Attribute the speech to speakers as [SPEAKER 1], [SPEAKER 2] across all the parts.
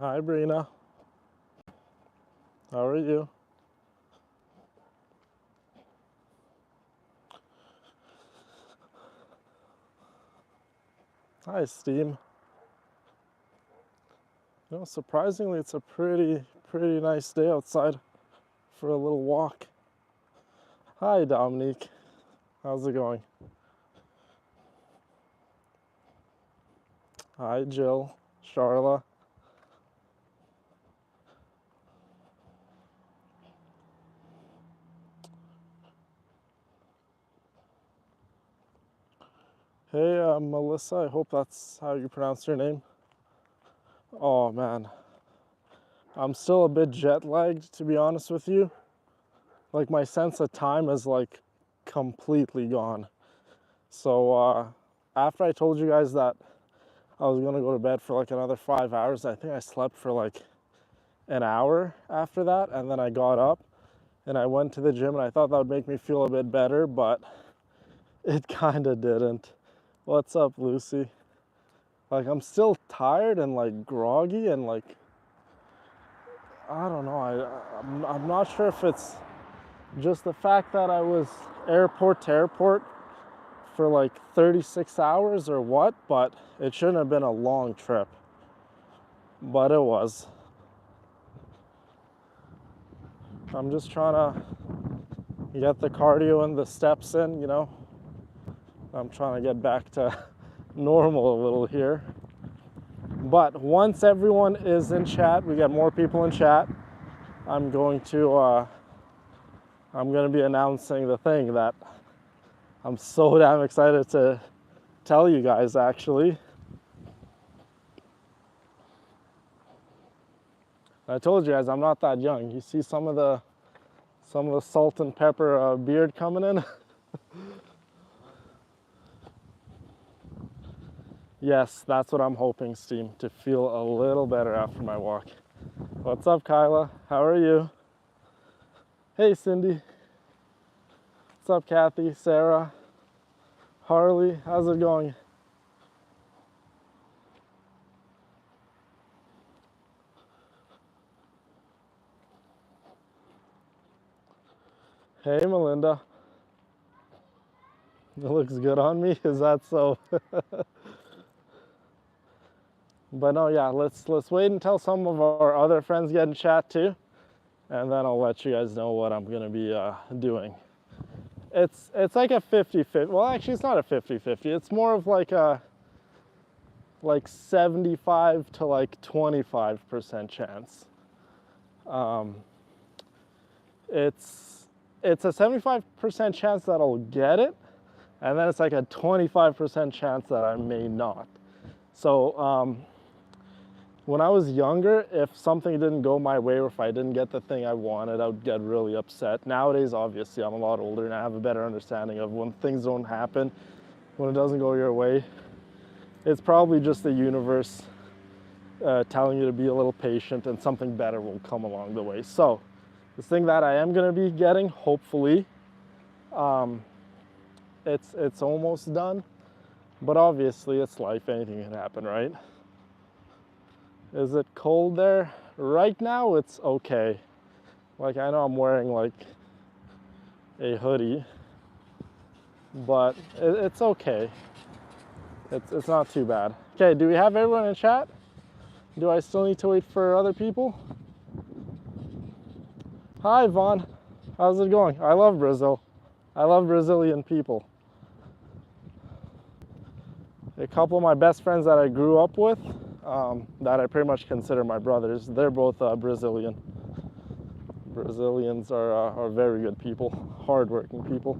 [SPEAKER 1] Hi, Brina. How are you? Hi, Steam. Surprisingly, it's a pretty nice day outside for a little walk. Hi, Dominique. How's it going? Hi, Jill. Charla. Hey, Melissa. I hope that's how you pronounce your name. Oh, man. I'm still a bit jet lagged, to be honest with you. Like, my sense of time is, like, completely gone. So, after I told you guys that I was gonna go to bed for like another 5 hours, I think I slept for like an hour after that, and then I got up and I went to the gym, and I thought that would make me feel a bit better, but it kind of didn't. What's up, Lucy? Like, I'm still tired and like groggy, and like, I don't know, I'm not sure if it's just the fact that I was airport to airport for like 36 hours or what, but it shouldn't have been a long trip, but it was. I'm just trying to get the cardio and the steps in, you know. I'm trying to get back to normal a little here. But once everyone is in chat, we get more people in chat, I'm going to be announcing the thing that I'm so damn excited to tell you guys, actually. I told you guys I'm not that young. You see some of the salt and pepper beard coming in? Yes, that's what I'm hoping, Steam, to feel a little better after my walk. What's up, Kyla? How are you? Hey, Cindy. What's up, Kathy, Sarah, Harley? How's it going? Hey, Melinda. It looks good on me. Is that so? But no, yeah, let's wait until some of our other friends get in chat too, and then I'll let you guys know what I'm gonna be doing. It's like a 50-50. Well, actually, it's not a 50-50. It's more of like a 75 to like 25% chance. It's a 75% chance that I'll get it, and then it's like a 25% chance that I may not. So when I was younger, if something didn't go my way or if I didn't get the thing I wanted, I would get really upset. Nowadays, obviously, I'm a lot older and I have a better understanding of when things don't happen, when it doesn't go your way. It's probably just the universe telling you to be a little patient, and something better will come along the way. So this thing that I am gonna be getting, hopefully, it's almost done, but obviously it's life, anything can happen, right? Is it cold there? Right now it's okay. Like, I know I'm wearing like a hoodie, but it's okay. It's not too bad. Okay, do we have everyone in chat? Do I still need to wait for other people? Hi, Vaughn. How's it going? I love Brazil. I love Brazilian people. A couple of my best friends that I grew up with, that I pretty much consider my brothers, they're both Brazilian. Brazilians are very good people, hardworking people.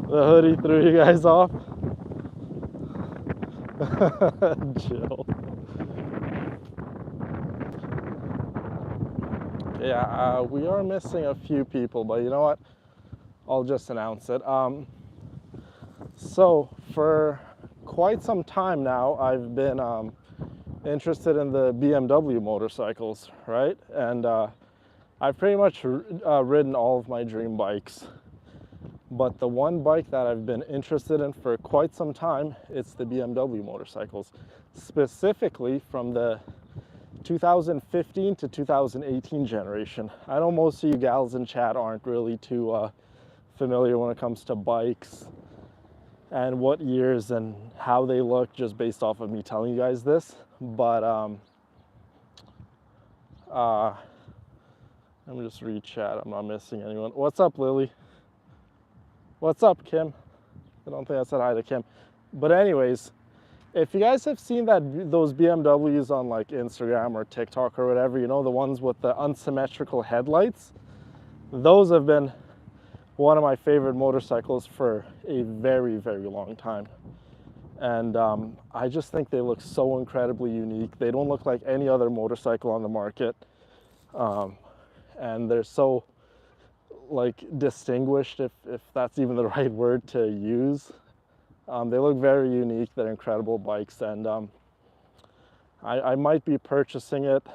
[SPEAKER 1] The hoodie threw you guys off? Jill. Yeah, we are missing a few people, but you know what? I'll just announce it. So for quite some time now, I've been interested in the BMW motorcycles, right? And I've pretty much ridden all of my dream bikes. But the one bike that I've been interested in for quite some time, it's the BMW motorcycles, specifically from the 2015 to 2018 generation. I know most of you gals in chat aren't really too familiar when it comes to bikes and what years and how they look, just based off of me telling you guys this. But let me just read chat. I'm not missing anyone. What's up, Lily? What's up, Kim? I don't think I said hi to Kim. But anyways, if you guys have seen those BMWs on like Instagram or TikTok or whatever, you know, the ones with the unsymmetrical headlights, those have been one of my favorite motorcycles for a very, very long time. And I just think they look so incredibly unique. They don't look like any other motorcycle on the market. And they're so like distinguished, if that's even the right word to use. They look very unique. They're incredible bikes, and I might be purchasing it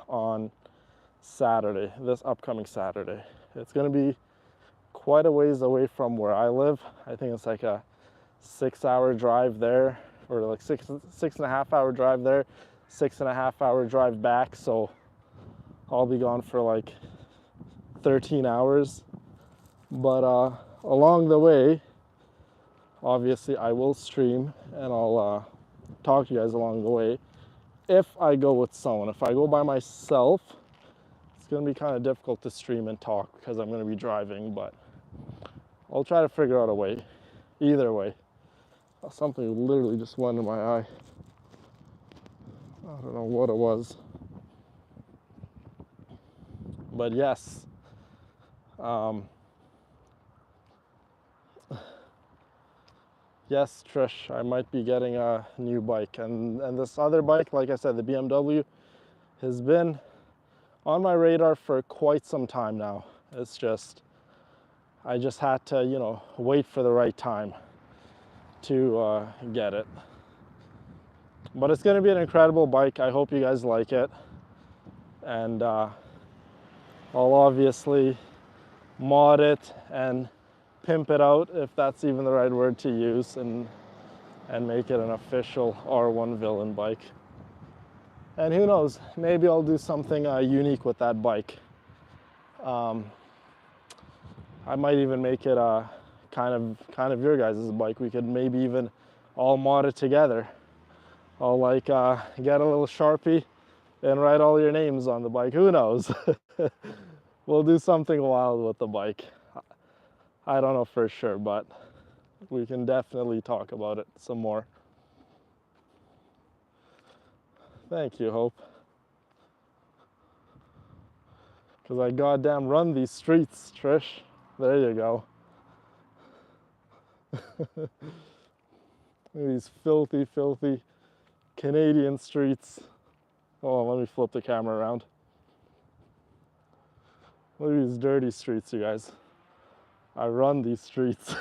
[SPEAKER 1] on Saturday, this upcoming Saturday. It's going to be quite a ways away from where I live. I think it's like a 6-hour drive there, or like six and a half hour drive there, 6.5 hour drive back. So I'll be gone for like 13 hours. But along the way, obviously I will stream and I'll talk to you guys along the way. If I go with someone, if I go by myself, it's gonna be kind of difficult to stream and talk because I'm gonna be driving, but I'll try to figure out a way. Either way. Something literally just went in my eye. I don't know what it was. But yes. Yes, Trish, I might be getting a new bike. And this other bike, like I said, the BMW, has been on my radar for quite some time now. It's just, I just had to, you know, wait for the right time to get it. But it's going to be an incredible bike. I hope you guys like it. And I'll obviously mod it and pimp it out, if that's even the right word to use, and make it an official R1 villain bike. And who knows, maybe I'll do something unique with that bike. I might even make it kind of your guys' bike. We could maybe even all mod it together. I'll like get a little Sharpie and write all your names on the bike. Who knows? We'll do something wild with the bike. I don't know for sure, but we can definitely talk about it some more. Thank you, Hope. Because I goddamn run these streets, Trish. There you go. Look at these filthy, filthy Canadian streets. Oh, let me flip the camera around. Look at these dirty streets, you guys. I run these streets.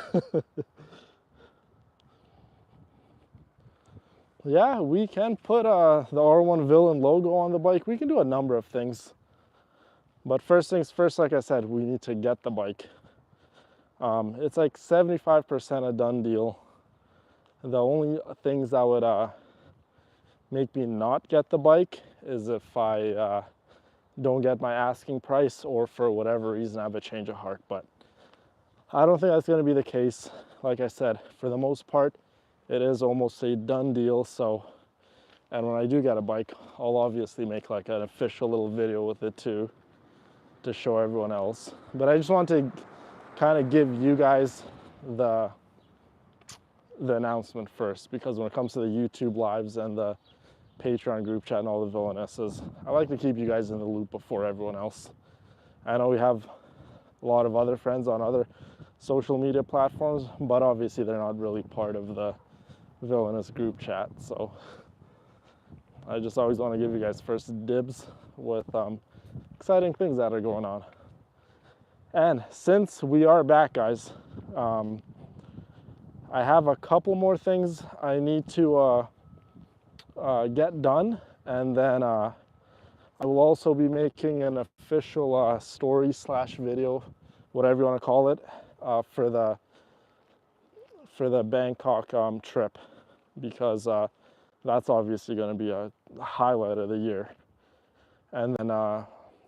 [SPEAKER 1] Yeah, we can put the R1 Villain logo on the bike. We can do a number of things. But first things first, like I said, we need to get the bike. It's like 75% a done deal. The only things that would make me not get the bike is if I don't get my asking price, or for whatever reason I have a change of heart. But I don't think that's going to be the case. Like I said, for the most part, it is almost a done deal. So, and when I do get a bike, I'll obviously make like an official little video with it too, to show everyone else. But I just want to kind of give you guys the announcement first, because when it comes to the YouTube lives and the Patreon group chat and all the villainesses, I like to keep you guys in the loop before everyone else. I know we have a lot of other friends on other social media platforms, but obviously they're not really part of the villainous group chat. So I just always want to give you guys first dibs with exciting things that are going on. And since we are back, guys, I have a couple more things I need to get done, and then I will also be making an official story / video, whatever you want to call it, for the for the Bangkok trip, because that's obviously going to be a highlight of the year. And then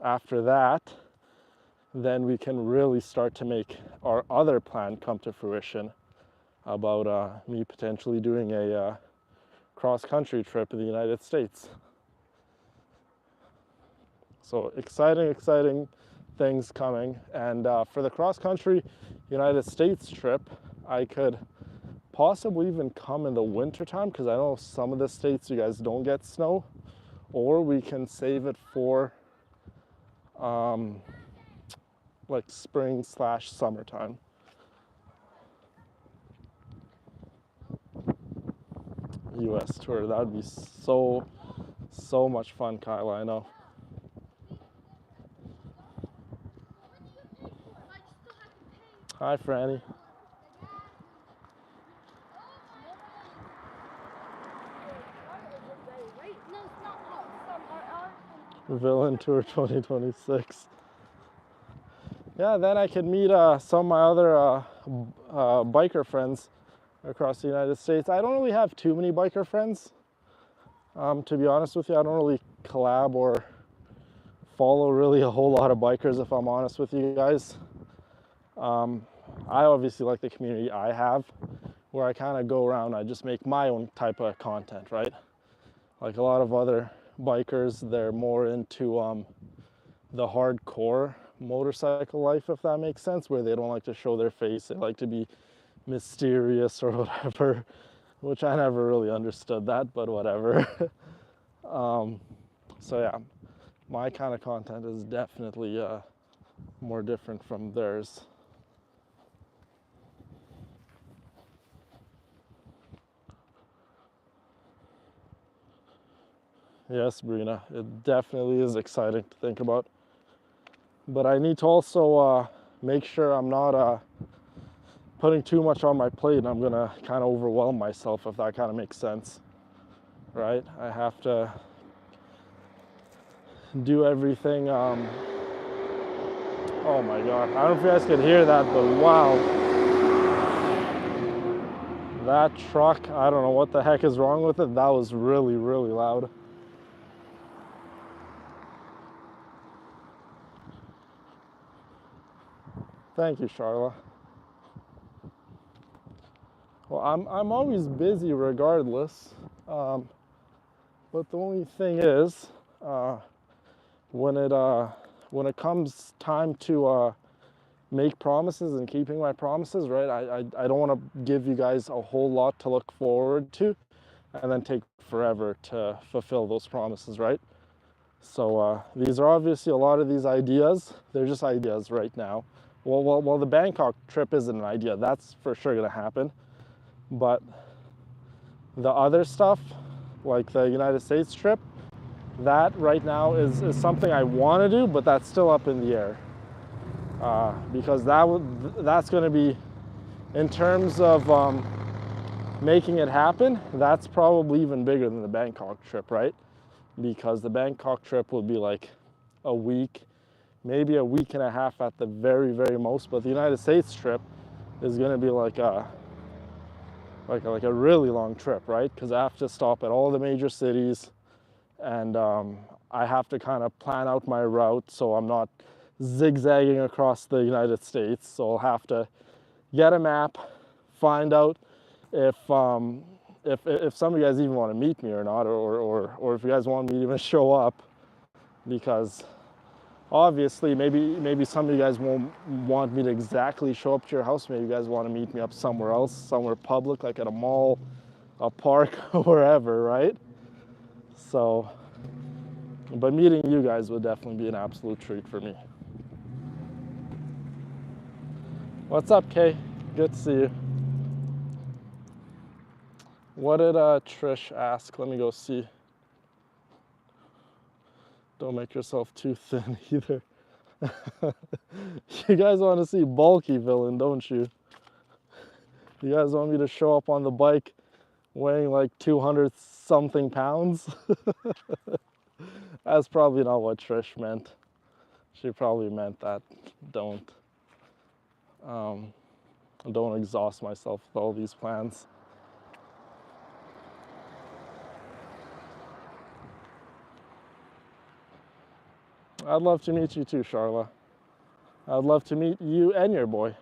[SPEAKER 1] after that, then we can really start to make our other plan come to fruition about me potentially doing a cross-country trip in the United States. So exciting things coming. And for the cross-country United States trip, I could possibly even come in the winter time, because I know some of the states you guys don't get snow, or we can save it for like spring/summertime. US tour, that would be so much fun, Kyla, I know. Hi, Franny. Villain Tour 2026. Yeah, then I could meet some of my other biker friends across the United States. I don't really have too many biker friends, to be honest with you. I don't really collab or follow really a whole lot of bikers, if I'm honest with you guys. I obviously like the community I have, where I kind of go around, I just make my own type of content, right? Like a lot of other bikers, they're more into the hardcore motorcycle life, if that makes sense, where they don't like to show their face, they like to be mysterious or whatever, which I never really understood that, but whatever. So yeah, my kind of content is definitely more different from theirs. Yes, Brina, it definitely is exciting to think about. But I need to also make sure I'm not putting too much on my plate, and I'm gonna kind of overwhelm myself, if that kind of makes sense, right? I have to do everything. Oh my God, I don't know if you guys could hear that, but wow. That truck, I don't know what the heck is wrong with it. That was really loud. Thank you, Charla. Well, I'm always busy regardless, but the only thing is, when it comes time to make promises and keeping my promises, right? I don't want to give you guys a whole lot to look forward to, and then take forever to fulfill those promises, right? So these are obviously a lot of these ideas. They're just ideas right now. Well, the Bangkok trip isn't an idea. That's for sure gonna happen. But the other stuff, like the United States trip, that right now is something I want to do, but that's still up in the air. Because that's going to be, in terms of making it happen, that's probably even bigger than the Bangkok trip, right? Because the Bangkok trip will be like a week, maybe a week and a half at the very most, but the United States trip is going to be like a really long trip, right? Because I have to stop at all the major cities, and I have to kind of plan out my route so I'm not zigzagging across the United States. So I'll have to get a map, find out if some of you guys even want to meet me or not, or if you guys want me to even show up, because obviously maybe some of you guys won't want me to exactly show up to your house. Maybe you guys want to meet me up somewhere else, somewhere public, like at a mall, a park, wherever, right? So, but meeting you guys would definitely be an absolute treat for me. What's up, Kay? Good to see you. What did Trish ask? Let me go see. Don't make yourself too thin either. You guys want to see bulky villain, don't you? You guys want me to show up on the bike weighing like 200 something pounds? That's probably not what Trish meant. She probably meant that don't. don't exhaust myself with all these plans. I'd love to meet you too, Charla. I'd love to meet you and your boy.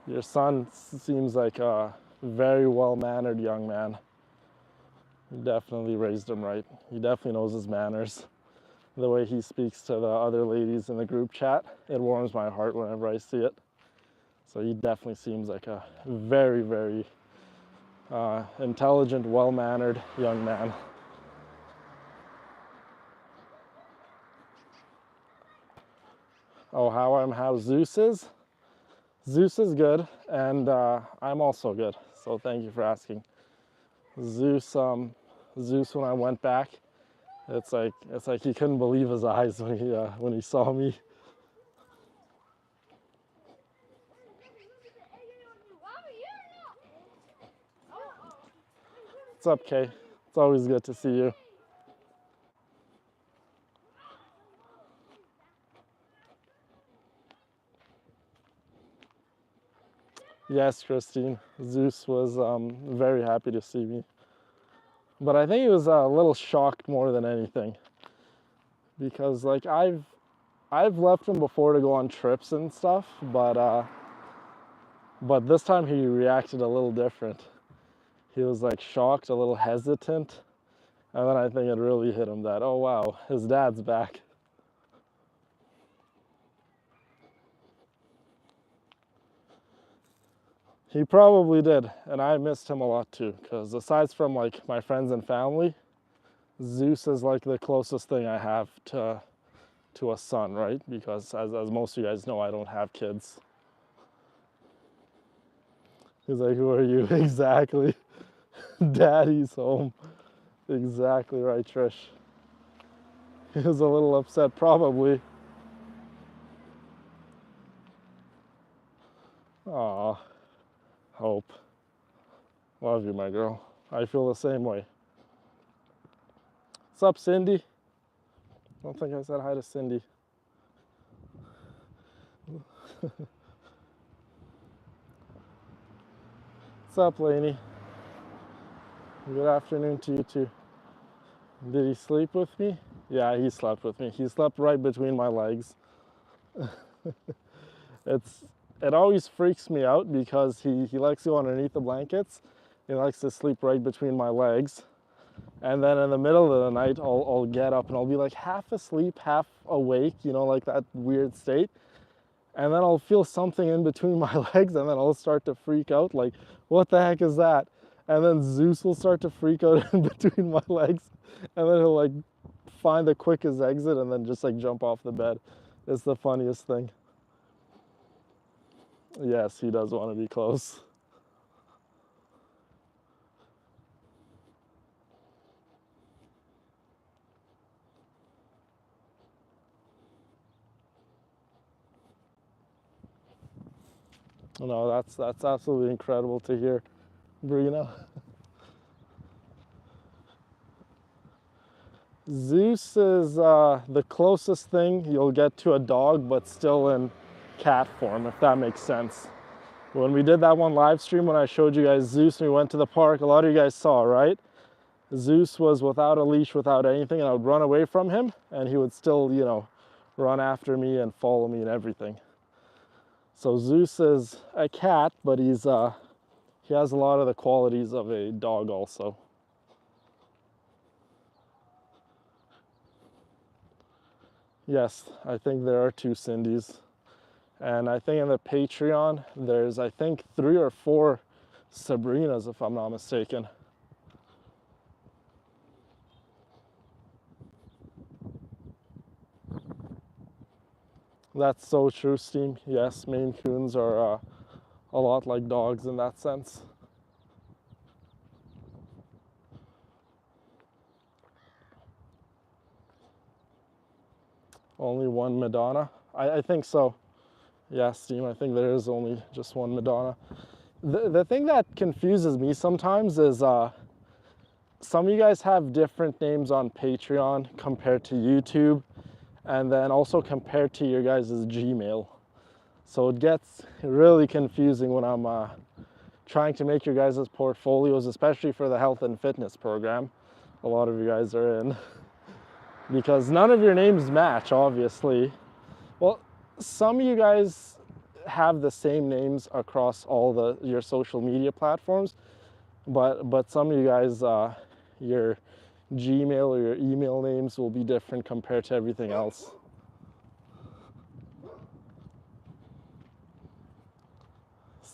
[SPEAKER 1] Your son seems like a very well-mannered young man. You definitely raised him right. He definitely knows his manners. The way he speaks to the other ladies in the group chat, it warms my heart whenever I see it. So he definitely seems like a very, very intelligent, well-mannered young man. Oh, how Zeus is? Zeus is good, and I'm also good. So thank you for asking. Zeus, when I went back, it's like he couldn't believe his eyes when he saw me. What's up, Kay? It's always good to see you. Yes, Christine. Zeus was very happy to see me. But I think he was a little shocked more than anything. Because like I've left him before to go on trips and stuff, but this time he reacted a little different. He was like shocked, a little hesitant, and then I think it really hit him that, oh wow, his dad's back. He probably did, and I missed him a lot too, because aside from like my friends and family, Zeus is like the closest thing I have to a son, right? Because as most of you guys know, I don't have kids. He's like, who are you? Exactly. Daddy's home. Exactly right, Trish. He was a little upset, probably. Aw, Hope. Love you, my girl. I feel the same way. What's up, Cindy? I don't think I said hi to Cindy. What's up, Lainey? Good afternoon to you too. Did he sleep with me? Yeah, he slept with me. He slept right between my legs. It always freaks me out because he likes to go underneath the blankets. He likes to sleep right between my legs. And then in the middle of the night, I'll get up and I'll be like half asleep, half awake, you know, like that weird state. And then I'll feel something in between my legs and then I'll start to freak out like, what the heck is that? And then Zeus will start to freak out in between my legs. And then he'll like find the quickest exit and then just like jump off the bed. It's the funniest thing. Yes, he does want to be close. No, that's absolutely incredible to hear, Brina. Zeus is the closest thing you'll get to a dog, but still in cat form, if that makes sense. When we did that one live stream, when I showed you guys Zeus and we went to the park, a lot of you guys saw, right? Zeus was without a leash, without anything, and I would run away from him, and he would still, you know, run after me and follow me and everything. So Zeus is a cat, but he has a lot of the qualities of a dog also. Yes, I think there are 2 Cindys. And I think in the Patreon, there's, I think, 3 or 4 Sabrinas, if I'm not mistaken. That's so true, Steam. Yes, Maine Coons are a lot like dogs in that sense. Only one Madonna? I think so. Yeah, Steam, I think there is only just one Madonna. The thing that confuses me sometimes is some of you guys have different names on Patreon compared to YouTube, and then also compared to your guys' Gmail. So it gets really confusing when I'm trying to make your guys' portfolios, especially for the health and fitness program. A lot of you guys are in because none of your names match, obviously. Well, some of you guys have the same names across all your social media platforms, but some of you guys, your Gmail or your email names will be different compared to everything else.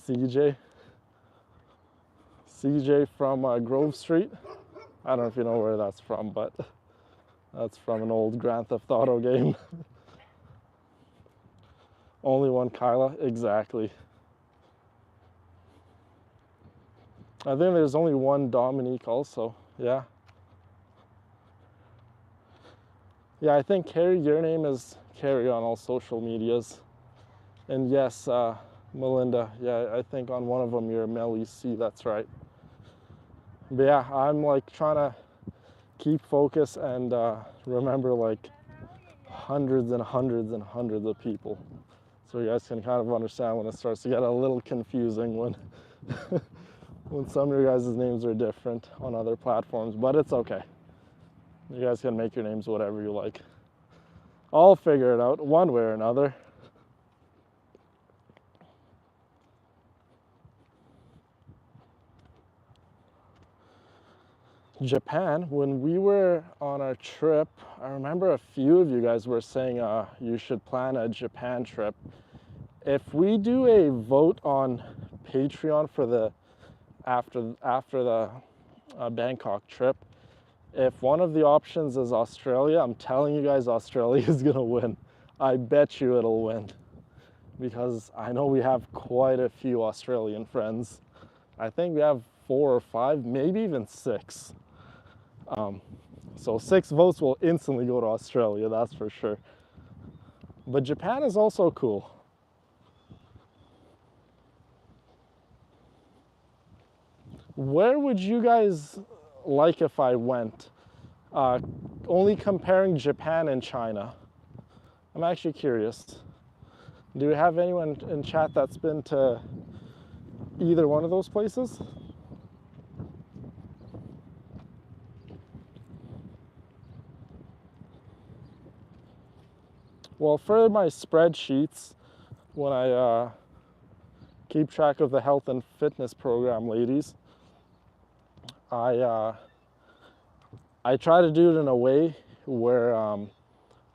[SPEAKER 1] CJ, CJ from Grove Street. I don't know if you know where that's from, but that's from an old Grand Theft Auto game. Only one Kyla, exactly. I think there's only one Dominique also, yeah. Yeah, I think Carrie, your name is Carrie on all social medias. And yes, Melinda, yeah, I think on one of them you're Melly C, that's right. But yeah, I'm like trying to keep focus and remember like hundreds and hundreds and hundreds of people. So you guys can kind of understand when it starts to get a little confusing when when some of your guys' names are different on other platforms, but it's okay. You guys can make your names whatever you like. I'll figure it out one way or another. Japan, when we were on our trip, I remember a few of you guys were saying you should plan a Japan trip. If we do a vote on Patreon for the after the Bangkok trip, if one of the options is Australia, I'm telling you guys Australia is gonna win. I bet you it'll win because I know we have quite a few Australian friends. I think we have 4 or 5, maybe even 6. So 6 votes will instantly go to Australia, that's for sure. But Japan is also cool. Where would you guys like if I went? Only comparing Japan and China. I'm actually curious. Do we have anyone in chat that's been to either one of those places? Well, for my spreadsheets, when I keep track of the health and fitness program ladies, I try to do it in a way where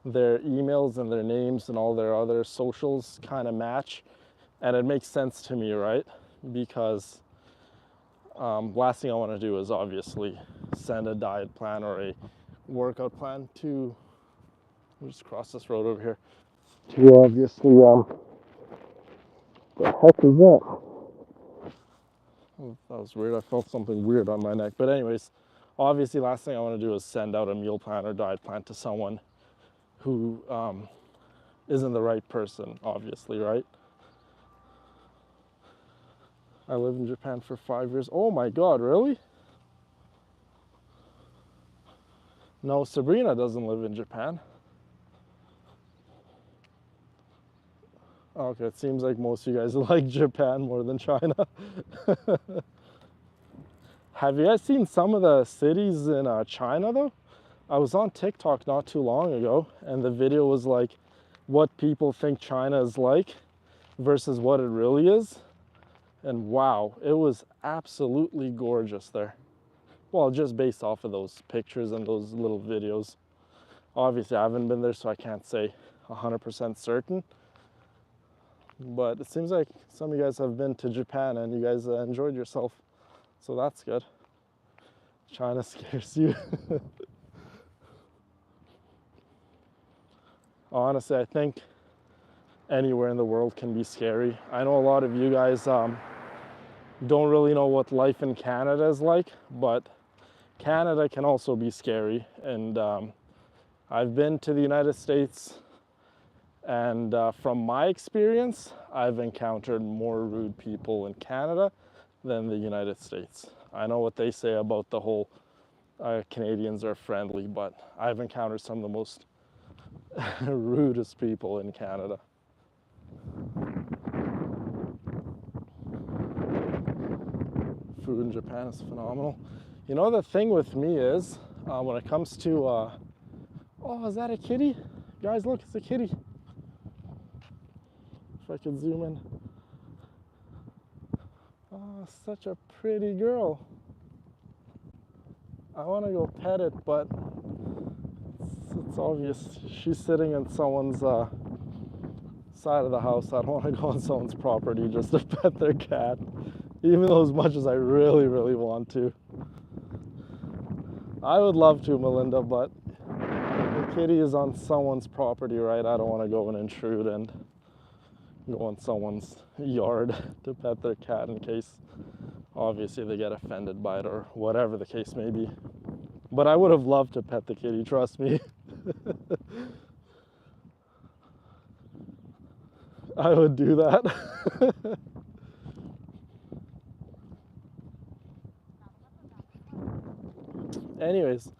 [SPEAKER 1] their emails and their names and all their other socials kind of match, and it makes sense to me, right? Because last thing I want to do is obviously send a diet plan or a workout plan to, we'll just cross this road over here, to obviously, the heck is that? Oh, that was weird. I felt something weird on my neck. But anyways, obviously last thing I want to do is send out a meal plan or diet plan to someone who isn't the right person, obviously, right? I lived in Japan for 5 years. Oh my God, really? No, Sabrina doesn't live in Japan. Okay, it seems like most of you guys like Japan more than China. Have you guys seen some of the cities in China though? I was on TikTok not too long ago, and the video was like what people think China is like versus what it really is. And wow, it was absolutely gorgeous there. Well, just based off of those pictures and those little videos. Obviously, I haven't been there, so I can't say 100% certain. But it seems like some of you guys have been to Japan and you guys enjoyed yourself. So that's good. China scares you. Honestly, I think anywhere in the world can be scary. I know a lot of you guys don't really know what life in Canada is like, but Canada can also be scary. And I've been to the United States, and from my experience, I've encountered more rude people in Canada than the United States. I know what they say about the whole Canadians are friendly, but I've encountered some of the most rudest people in Canada. food in Japan is phenomenal. You know, the thing with me is when it comes to, oh, is that a kitty? Guys, look, it's a kitty. If I could zoom in. Oh, such a pretty girl. I want to go pet it, but it's obvious she's sitting in someone's side of the house. I don't want to go on someone's property just to pet their cat, even though as much as I really, really want to. I would love to, Melinda, but the kitty is on someone's property, right? I don't want to go and intrude and go on someone's yard to pet their cat in case, obviously, they get offended by it or whatever the case may be. But I would have loved to pet the kitty, trust me. I would do that. Anyways,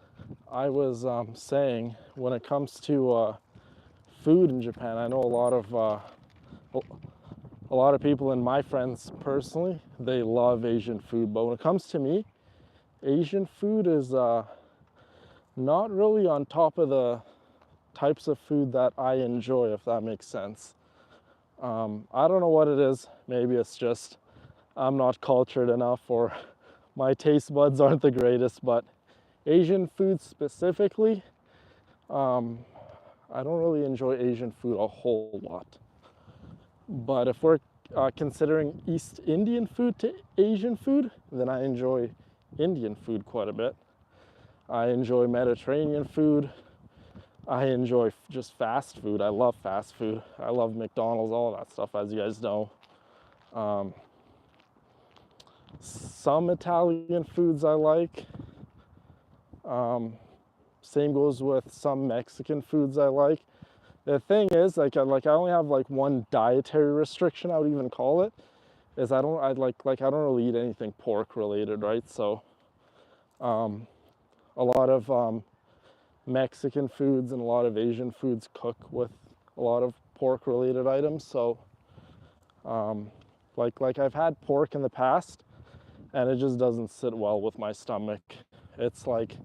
[SPEAKER 1] I was saying when it comes to food in Japan, I know a lot of people and my friends personally, they love Asian food. But when it comes to me, Asian food is not really on top of the types of food that I enjoy, if that makes sense. I don't know what it is. Maybe it's just I'm not cultured enough or my taste buds aren't the greatest, but Asian food specifically, I don't really enjoy Asian food a whole lot. But if we're considering East Indian food to Asian food, then I enjoy Indian food quite a bit. I enjoy Mediterranean food. I enjoy just fast food. I love fast food. I love McDonald's, all that stuff, as you guys know. Some Italian foods I like. Same goes with some Mexican foods I like. The thing is, I only have like one dietary restriction, I would even call it, is I don't really eat anything pork related, right? So, a lot of Mexican foods and a lot of Asian foods cook with a lot of pork related items. So, like I've had pork in the past, and it just doesn't sit well with my stomach. It's like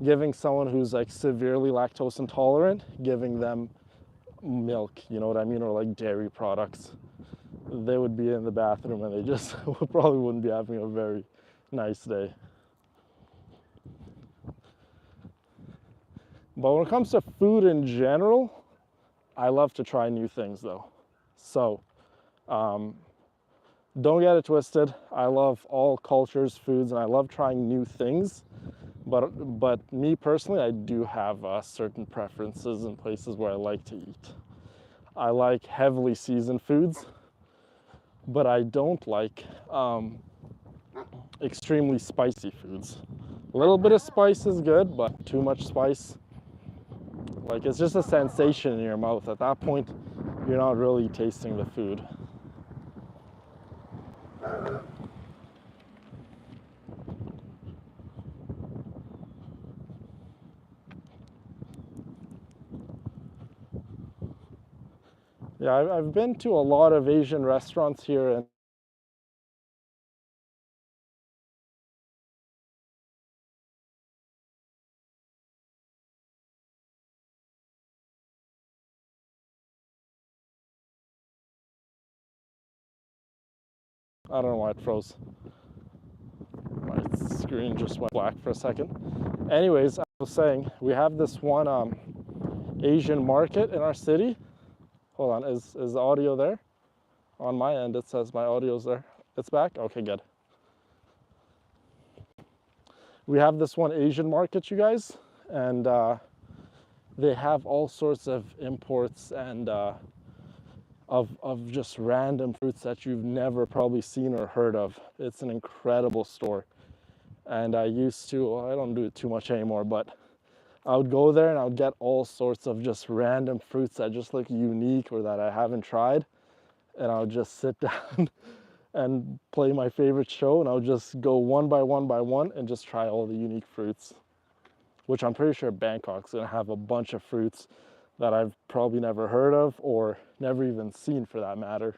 [SPEAKER 1] giving someone who's like severely lactose intolerant, giving them milk, you know what I mean, or like dairy products. They would be in the bathroom and they just probably wouldn't be having a very nice day. But when it comes to food in general, I love to try new things though. So don't get it twisted. I love all cultures, foods, and I love trying new things. But me personally, I do have certain preferences in places where I like to eat. I like heavily seasoned foods, but I don't like extremely spicy foods. A little bit of spice is good, but too much spice, like it's just a sensation in your mouth. At that point, you're not really tasting the food. Yeah, I've been to a lot of Asian restaurants here in I don't know why it froze. My screen just went black for a second. Anyways, I was saying, we have this one Asian market in our city. Hold on, is the audio there? On my end, it says my audio's there. It's back? Okay, good. We have this one Asian market, you guys, and they have all sorts of imports and of just random fruits that you've never probably seen or heard of. It's an incredible store. And I used to, well, I don't do it too much anymore, but I would go there and I would get all sorts of just random fruits that just look unique or that I haven't tried. And I would just sit down and play my favorite show, and I would just go one by one and just try all the unique fruits, which I'm pretty sure Bangkok's gonna have a bunch of fruits that I've probably never heard of or never even seen for that matter.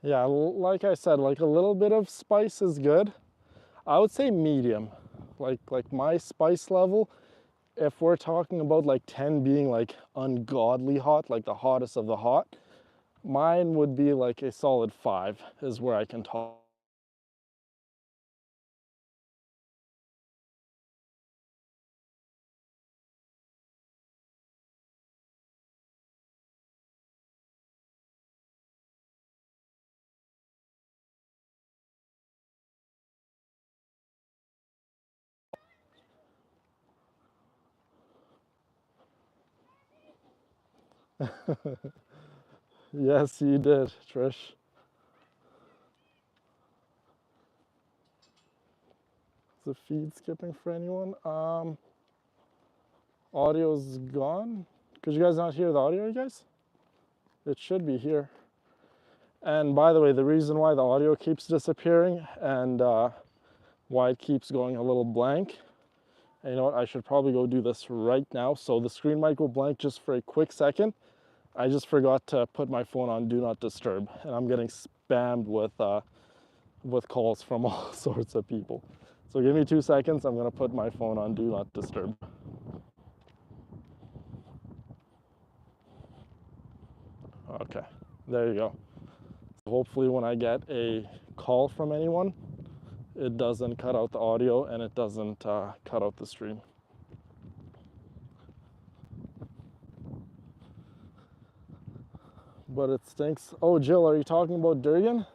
[SPEAKER 1] Yeah, like I said, like a little bit of spice is good. I would say medium. Like my spice level, if we're talking about like 10 being like ungodly hot, like the hottest of the hot, mine would be like a solid 5 is where I can talk. Yes, you did, Trish. Is the feed skipping for anyone? Audio's gone. Could you guys not hear the audio, you guys? It should be here. And by the way, the reason why the audio keeps disappearing and why it keeps going a little blank, and you know what, I should probably go do this right now. So the screen might go blank just for a quick second. I just forgot to put my phone on Do Not Disturb, and I'm getting spammed with calls from all sorts of people. So give me 2 seconds, I'm gonna put my phone on Do Not Disturb. Okay, there you go. Hopefully when I get a call from anyone, it doesn't cut out the audio and it doesn't cut out the stream. But it stinks. Oh, Jill, are you talking about durian?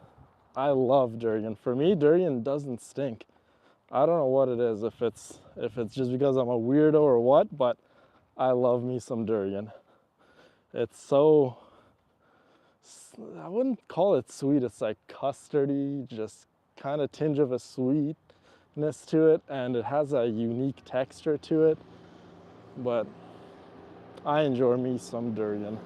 [SPEAKER 1] I love durian. For me, durian doesn't stink. I don't know what it is, if it's just because I'm a weirdo or what, but I love me some durian. It's so, I wouldn't call it sweet, it's like custardy, just kind of tinge of a sweetness to it, and it has a unique texture to it, but I enjoy me some durian.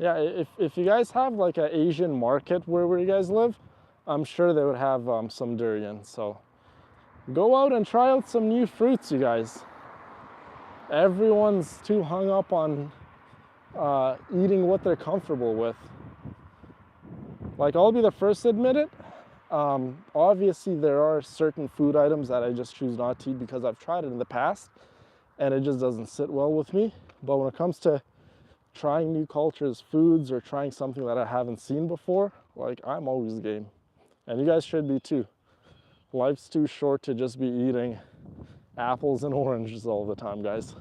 [SPEAKER 1] Yeah, if you guys have like an Asian market where you guys live, I'm sure they would have some durian. So go out and try out some new fruits, you guys. Everyone's too hung up on eating what they're comfortable with. Like, I'll be the first to admit it. Obviously, there are certain food items that I just choose not to eat because I've tried it in the past and it just doesn't sit well with me. But when it comes to trying new cultures, foods, or trying something that I haven't seen before, like, I'm always game. And you guys should be too. Life's too short to just be eating apples and oranges all the time, guys.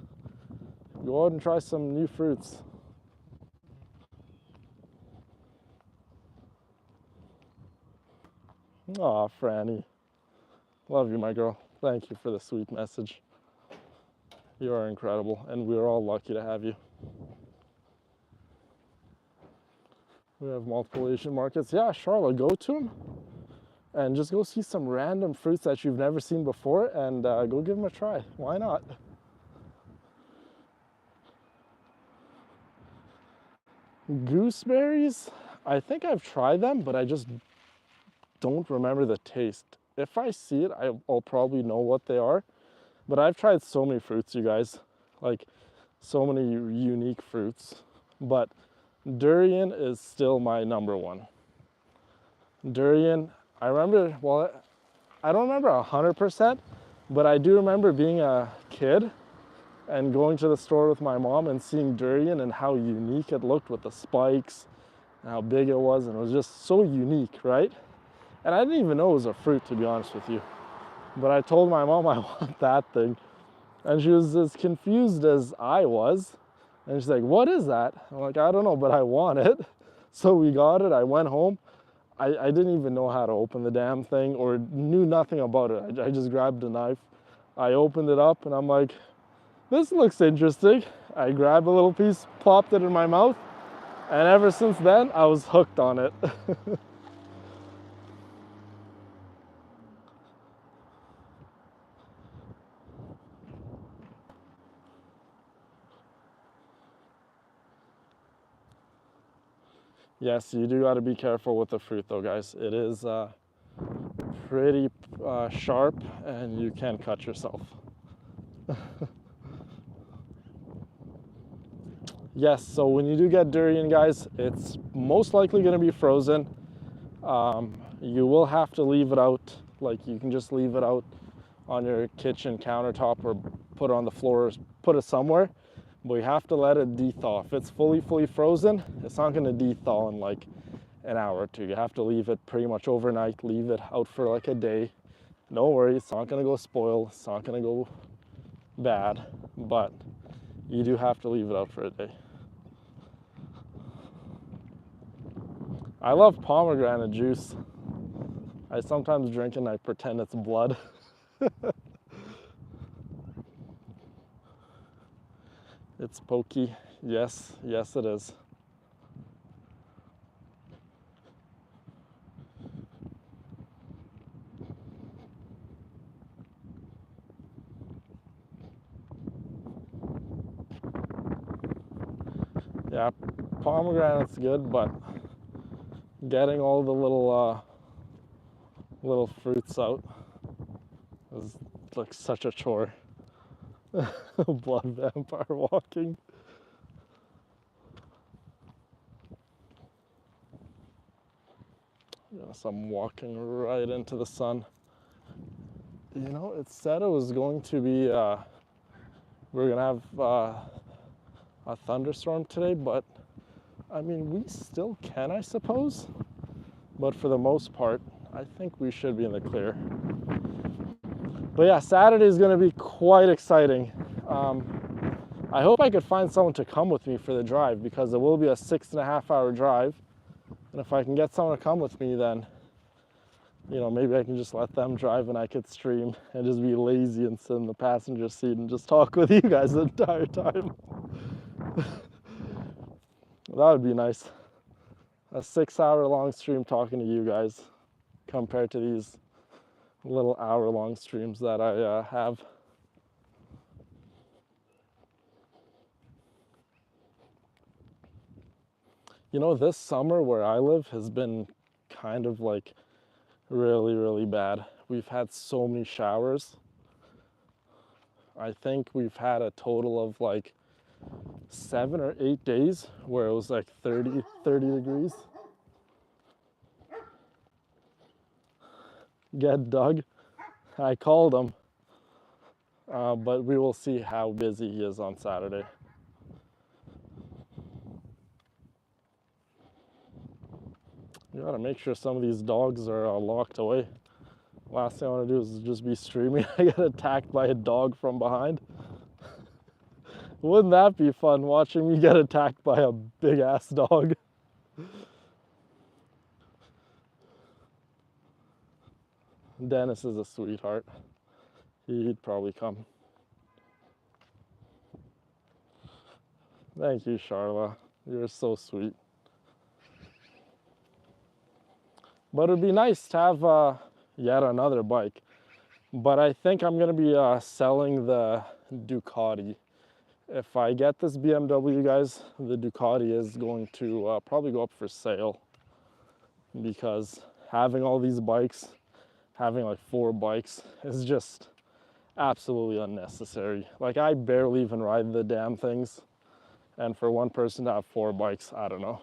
[SPEAKER 1] Go out and try some new fruits. Aw, Franny. Love you, my girl. Thank you for the sweet message. You are incredible, and we are all lucky to have you. We have multiple Asian markets. Yeah, Charlotte, go to them and just go see some random fruits that you've never seen before and go give them a try. Why not? Gooseberries, I think I've tried them, but I just don't remember the taste. If I see it, I'll probably know what they are. But I've tried so many fruits, you guys. Like, so many unique fruits. But durian is still my number one. Durian, I remember, well, I don't remember 100%, but I do remember being a kid and going to the store with my mom and seeing durian and how unique it looked with the spikes and how big it was, and it was just so unique, right? And I didn't even know it was a fruit, to be honest with you. But I told my mom I want that thing, and she was as confused as I was. And she's like, "What is that?" I'm like, "I don't know, but I want it." So we got it. I went home. I didn't even know how to open the damn thing or knew nothing about it. I just grabbed a knife. I opened it up and I'm like, this looks interesting. I grabbed a little piece, plopped it in my mouth, and ever since then, I was hooked on it. Yes, you do got to be careful with the fruit though, guys. It is pretty sharp and you can cut yourself. Yes, so when you do get durian, guys, it's most likely going to be frozen. You will have to leave it out. Like, you can just leave it out on your kitchen countertop or put it on the floor, or put it somewhere. But you have to let it de-thaw. If it's fully frozen, it's not going to de-thaw in like an hour or two. You have to leave it pretty much overnight, leave it out for like a day. No worries, it's not going to go spoil, it's not going to go bad, but you do have to leave it out for a day. I love pomegranate juice. I sometimes drink it and I pretend it's blood. It's pokey. Yes, yes it is. Yeah, pomegranate's good, but getting all the little fruits out is like such a chore. Blood vampire walking. Yes, I'm walking right into the sun. You know, it said it was going to be, we're gonna have a thunderstorm today, but I mean, we still can, I suppose. But for the most part, I think we should be in the clear. But yeah, Saturday is gonna be quite exciting. I hope I could find someone to come with me for the drive, because it will be a 6.5 hour drive. And if I can get someone to come with me, then, you know, maybe I can just let them drive and I could stream and just be lazy and sit in the passenger seat and just talk with you guys the entire time. That would be nice. A 6 hour long stream talking to you guys compared to these little hour long streams that I have. You know, this summer where I live has been kind of like really, really bad. We've had so many showers. I think we've had a total of like 7 or 8 days where it was like 30 degrees. Get Doug. I called him, but we will see how busy he is on Saturday. You gotta make sure some of these dogs are locked away. Last thing I want to do is just be streaming. I get attacked by a dog from behind. Wouldn't that be fun, watching me get attacked by a big ass dog? Dennis is a sweetheart. He'd probably come. Thank you, Charla. You're so sweet. But it'd be nice to have yet another bike. But I think I'm gonna be selling the Ducati. If I get this BMW, guys, the Ducati is going to probably go up for sale, because having all these bikes, having like 4 bikes, is just absolutely unnecessary. Like, I barely even ride the damn things, and for one person to have 4 bikes, I don't know,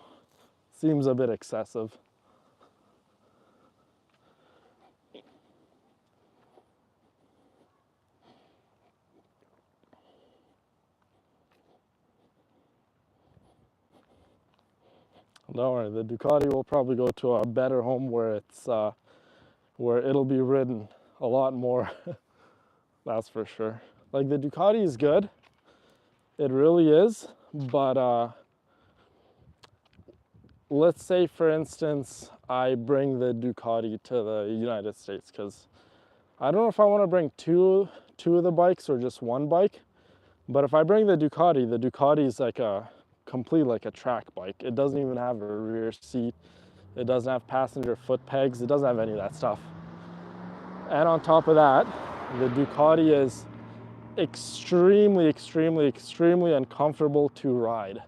[SPEAKER 1] seems a bit excessive. Don't worry, the Ducati will probably go to a better home where it's where it'll be ridden a lot more. That's for sure. Like, the Ducati is good, it really is, but let's say, for instance, I bring the Ducati to the United States, because I don't know if I want to bring two of the bikes or just one bike. But if I bring the Ducati is like a complete, like a track bike. It doesn't even have a rear seat. It doesn't have passenger foot pegs. It doesn't have any of that stuff. And on top of that, the Ducati is extremely, extremely, extremely uncomfortable to ride.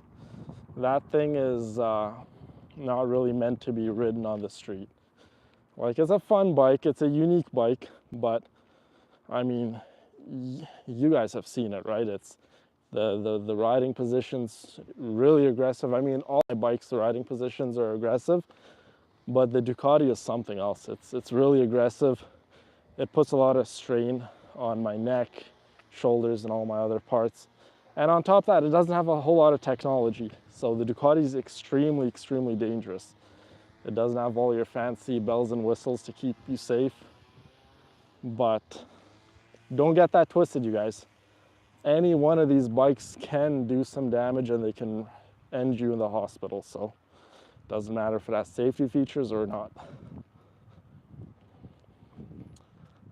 [SPEAKER 1] That thing is not really meant to be ridden on the street. Like, it's a fun bike, it's a unique bike, but I mean, you guys have seen it, right? It's The riding position's really aggressive. I mean, all my bikes, the riding positions are aggressive, but the Ducati is something else. It's really aggressive. It puts a lot of strain on my neck, shoulders, and all my other parts. And on top of that, it doesn't have a whole lot of technology. So the Ducati is extremely, extremely dangerous. It doesn't have all your fancy bells and whistles to keep you safe. But don't get that twisted, you guys. Any one of these bikes can do some damage and they can end you in the hospital. So it doesn't matter if it has safety features or not.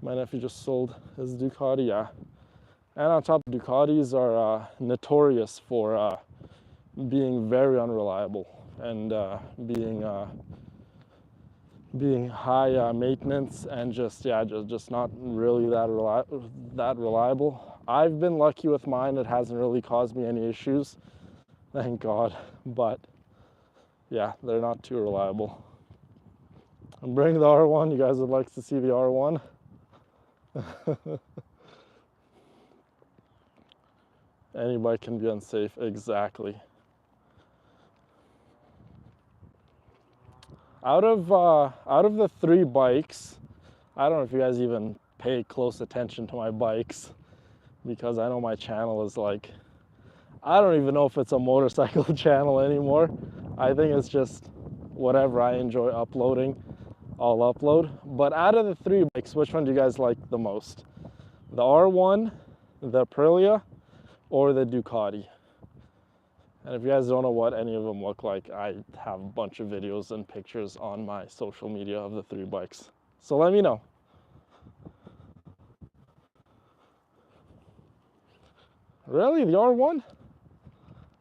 [SPEAKER 1] My nephew just sold his Ducati, yeah. And on top, Ducatis are notorious for being very unreliable and being high maintenance and just not really that reliable. I've been lucky with mine; it hasn't really caused me any issues, thank God. But yeah, they're not too reliable. I'm bringing the R1. You guys would like to see the R1? Any bike can be unsafe, exactly. Out of the 3 bikes, I don't know if you guys even pay close attention to my bikes, because I know my channel is like, I don't even know if it's a motorcycle channel anymore. I think it's just whatever I enjoy uploading, I'll upload. But out of the 3 bikes, which one do you guys like the most? The R1, the Aprilia, or the Ducati? And if you guys don't know what any of them look like, I have a bunch of videos and pictures on my social media of the 3 bikes. So let me know. Really, the R1?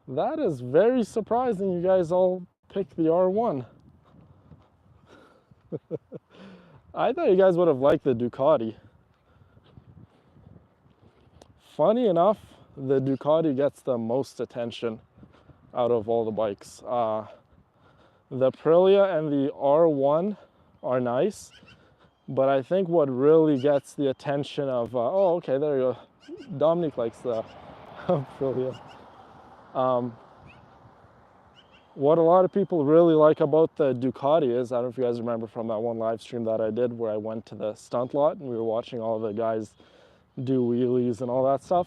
[SPEAKER 1] That is very surprising you guys all picked the R1. I thought you guys would have liked the Ducati. Funny enough, the Ducati gets the most attention out of all the bikes. The Aprilia and the R1 are nice, but I think what really gets the attention of, oh, okay, there you go. Dominic likes the Aprilia. What a lot of people really like about the Ducati is, I don't know if you guys remember from that one live stream that I did where I went to the stunt lot and we were watching all the guys do wheelies and all that stuff.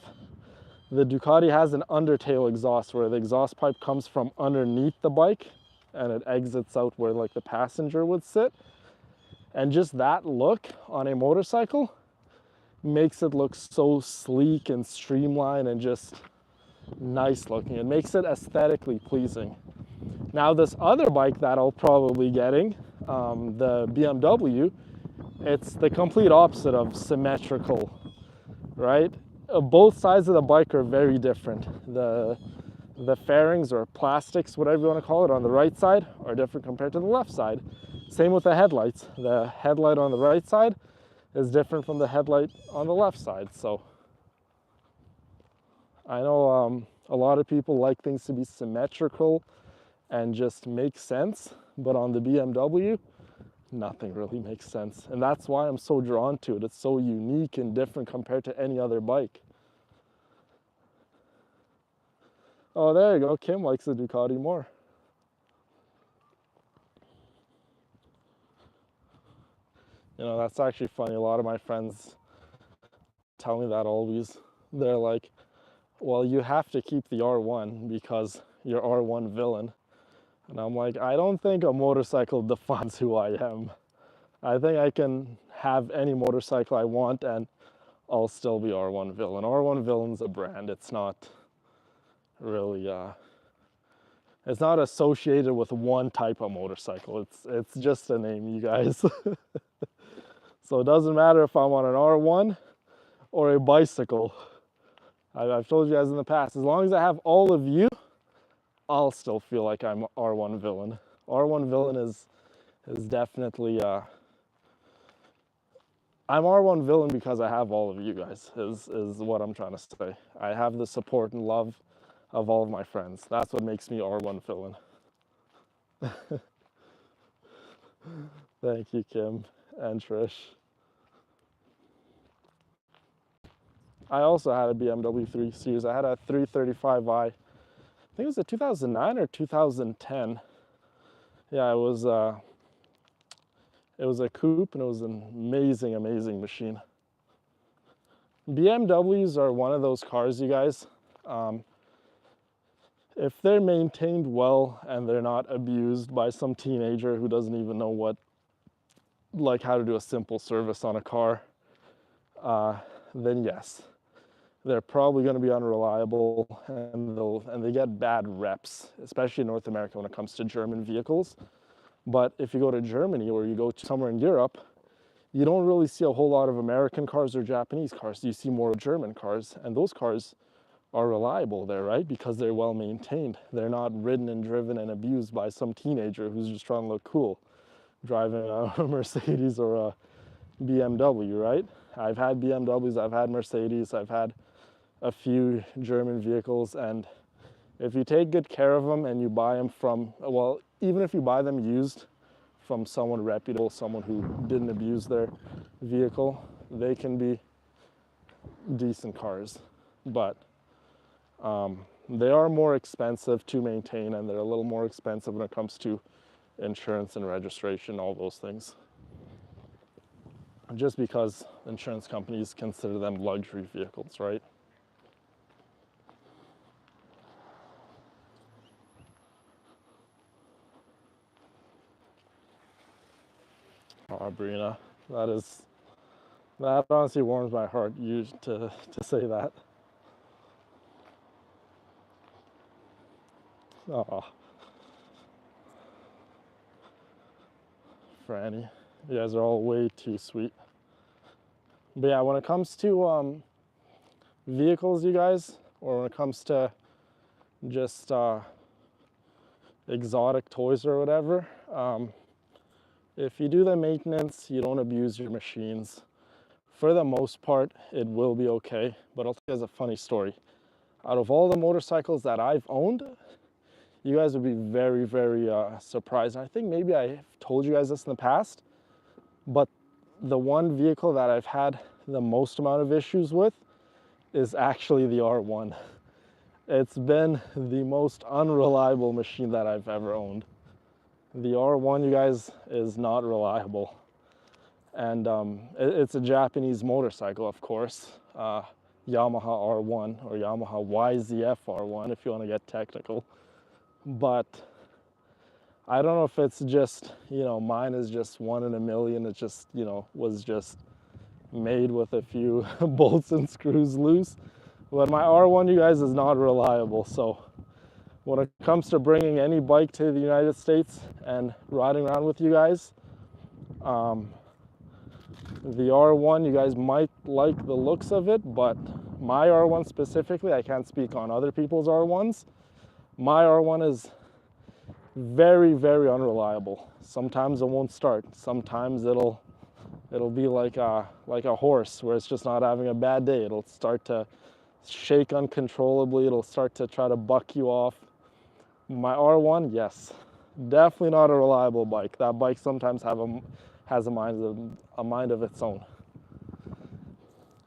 [SPEAKER 1] The Ducati has an undertail exhaust where the exhaust pipe comes from underneath the bike and it exits out where like the passenger would sit. And just that look on a motorcycle makes it look so sleek and streamlined and just nice looking. It makes it aesthetically pleasing. Now this other bike that I'll probably getting, the BMW, it's the complete opposite of symmetrical, right? Both sides of the bike are very different. The fairings or plastics, whatever you want to call it, on the right side are different compared to the left side. Same with the headlights. The headlight on the right side is different from the headlight on the left side. So I know a lot of people like things to be symmetrical and just make sense, but on the BMW, nothing really makes sense. And that's why I'm so drawn to it. It's so unique and different compared to any other bike. Oh, there you go. Kim likes the Ducati more. You know, that's actually funny. A lot of my friends tell me that always. They're like, well, you have to keep the R1 because you're R1 villain. And I'm like, I don't think a motorcycle defines who I am. I think I can have any motorcycle I want and I'll still be R1 villain. R1 villain's a brand. It's not really, it's not associated with one type of motorcycle. It's just a name, you guys. So it doesn't matter if I'm on an R1 or a bicycle. I've told you guys in the past, as long as I have all of you, I'll still feel like I'm R1 villain. R1 villain is definitely, I'm R1 villain because I have all of you guys, is what I'm trying to say. I have the support and love of all of my friends. That's what makes me R1 villain. Thank you, Kim and Trish. I also had a BMW 3 Series. I had a 335i. I think it was a 2009 or 2010. Yeah, it was a coupe, and it was an amazing, amazing machine. BMWs are one of those cars, you guys. If they're maintained well and they're not abused by some teenager who doesn't even know like how to do a simple service on a car, then yes, they're probably going to be unreliable, and they get bad reps, especially in North America when it comes to German vehicles. But if you go to Germany or you go to somewhere in Europe, you don't really see a whole lot of American cars or Japanese cars. You see more German cars, and those cars are reliable there, right? Because they're well maintained. They're not ridden and driven and abused by some teenager who's just trying to look cool, driving a Mercedes or a BMW, right? I've had BMWs, I've had Mercedes, I've had a few German vehicles, and if you take good care of them and you buy them from, well, even if you buy them used from someone reputable, someone who didn't abuse their vehicle, they can be decent cars. But they are more expensive to maintain, and they're a little more expensive when it comes to insurance and registration, all those things. Just because insurance companies consider them luxury vehicles, right? Oh, Brina, that honestly warms my heart to say that. Oh, Franny, you guys are all way too sweet. But yeah, when it comes to vehicles, you guys, or when it comes to just exotic toys or whatever, if you do the maintenance, you don't abuse your machines, for the most part, it will be okay. But I'll tell you guys a funny story. Out of all the motorcycles that I've owned, you guys would be very, very surprised. I think maybe I've told you guys this in the past, but the one vehicle that I've had the most amount of issues with is actually the R1. It's been the most unreliable machine that I've ever owned. The R1, you guys, is not reliable. And it's a Japanese motorcycle, of course. Yamaha R1 or Yamaha YZF R1 if you want to get technical. But I don't know if it's just, mine is just one in a million. It just, was just made with a few bolts and screws loose. But my R1, you guys, is not reliable. So when it comes to bringing any bike to the United States and riding around with you guys, the R1, you guys might like the looks of it, but my R1 specifically, I can't speak on other people's R1s. My R1 is very, very unreliable. Sometimes it won't start. Sometimes it'll be like a horse where it's just not having a bad day. It'll start to shake uncontrollably. It'll start to try to buck you off. My R1, yes, definitely not a reliable bike. That bike sometimes has a mind of its own.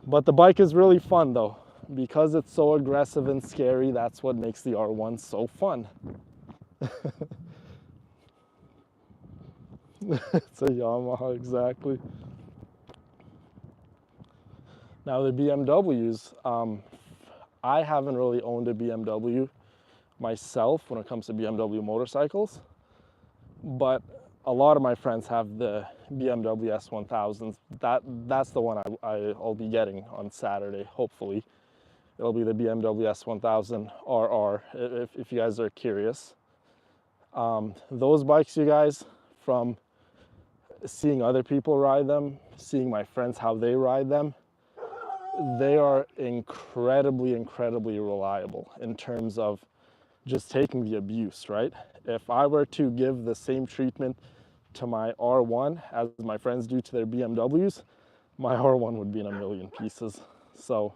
[SPEAKER 1] But the bike is really fun though. Because it's so aggressive and scary, that's what makes the R1 so fun. It's a Yamaha, exactly. Now the BMWs, I haven't really owned a BMW myself when it comes to BMW motorcycles, but a lot of my friends have the BMW S1000s. That's the one I'll be getting on Saturday, hopefully. It'll be the BMW S1000 RR, if you guys are curious. Those bikes, you guys, from seeing other people ride them, seeing my friends how they ride them, they are incredibly, incredibly reliable in terms of just taking the abuse, right? If I were to give the same treatment to my R1 as my friends do to their BMWs, my R1 would be in a million pieces. So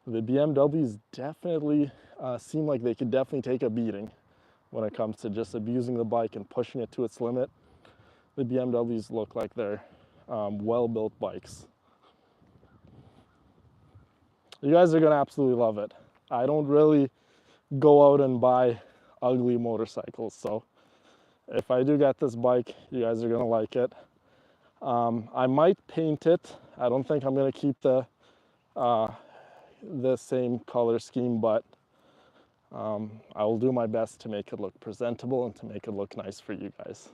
[SPEAKER 1] the BMWs definitely seem like they could definitely take a beating when it comes to just abusing the bike and pushing it to its limit. The BMWs look like they're well-built bikes. You guys are gonna absolutely love it. I don't really go out and buy ugly motorcycles, so if I do get this bike, you guys are gonna like it. I might paint it. I don't think I'm gonna keep the same color scheme, but I will do my best to make it look presentable and to make it look nice for you guys.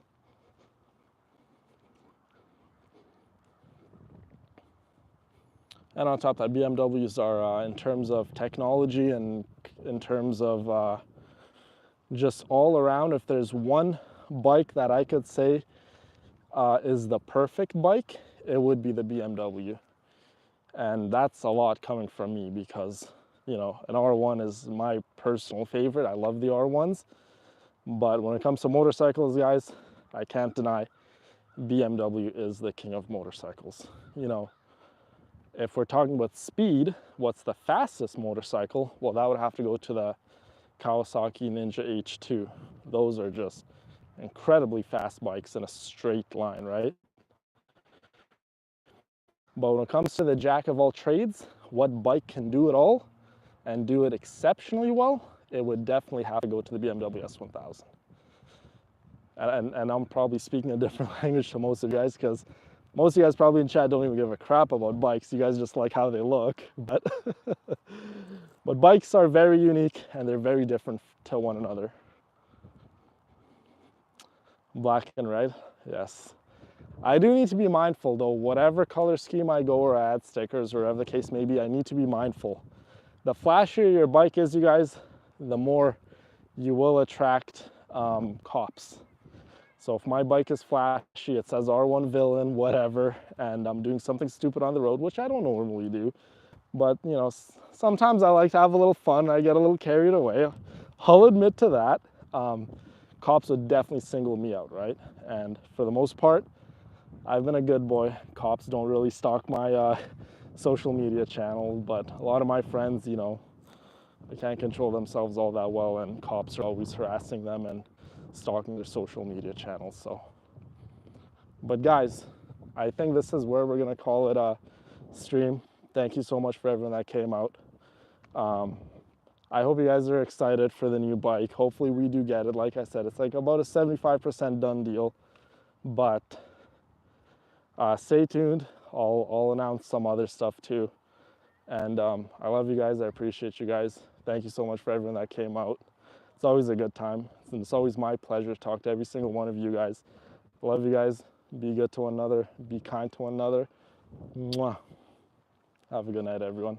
[SPEAKER 1] And on top of that, BMWs are, in terms of technology and in terms of just all around, if there's one bike that I could say is the perfect bike, it would be the BMW. And that's a lot coming from me because, you know, an R1 is my personal favorite. I love the R1s. But when it comes to motorcycles, guys, I can't deny BMW is the king of motorcycles. You know, if we're talking about speed, what's the fastest motorcycle? Well, that would have to go to the Kawasaki Ninja H2. Those are just incredibly fast bikes in a straight line, right? But when it comes to the jack of all trades, what bike can do it all and do it exceptionally well, it would definitely have to go to the BMW S1000. And I'm probably speaking a different language to most of you guys because most of you guys probably in chat don't even give a crap about bikes. You guys just like how they look. But, but bikes are very unique and they're very different to one another. Black and red, yes. I do need to be mindful though, whatever color scheme I go or add stickers or whatever the case may be, I need to be mindful. The flashier your bike is, you guys, the more you will attract cops. So if my bike is flashy, it says R1 villain, whatever, and I'm doing something stupid on the road, which I don't normally do, but you know, sometimes I like to have a little fun, I get a little carried away. I'll admit to that. Cops would definitely single me out, right? And for the most part, I've been a good boy. Cops don't really stalk my social media channel, but a lot of my friends, you know, they can't control themselves all that well, and cops are always harassing them and stalking their social media channels. So, but guys, I think this is where we're gonna call it a stream. Thank you so much for everyone that came out. I hope you guys are excited for the new bike. Hopefully we do get it. Like I said, it's like about a 75% done deal, but stay tuned. I'll announce some other stuff too. And I love you guys. I appreciate you guys. Thank you so much for everyone that came out. It's always a good time. And it's always my pleasure to talk to every single one of you guys. Love you guys. Be good to one another. Be kind to one another. Mwah. Have a good night, everyone.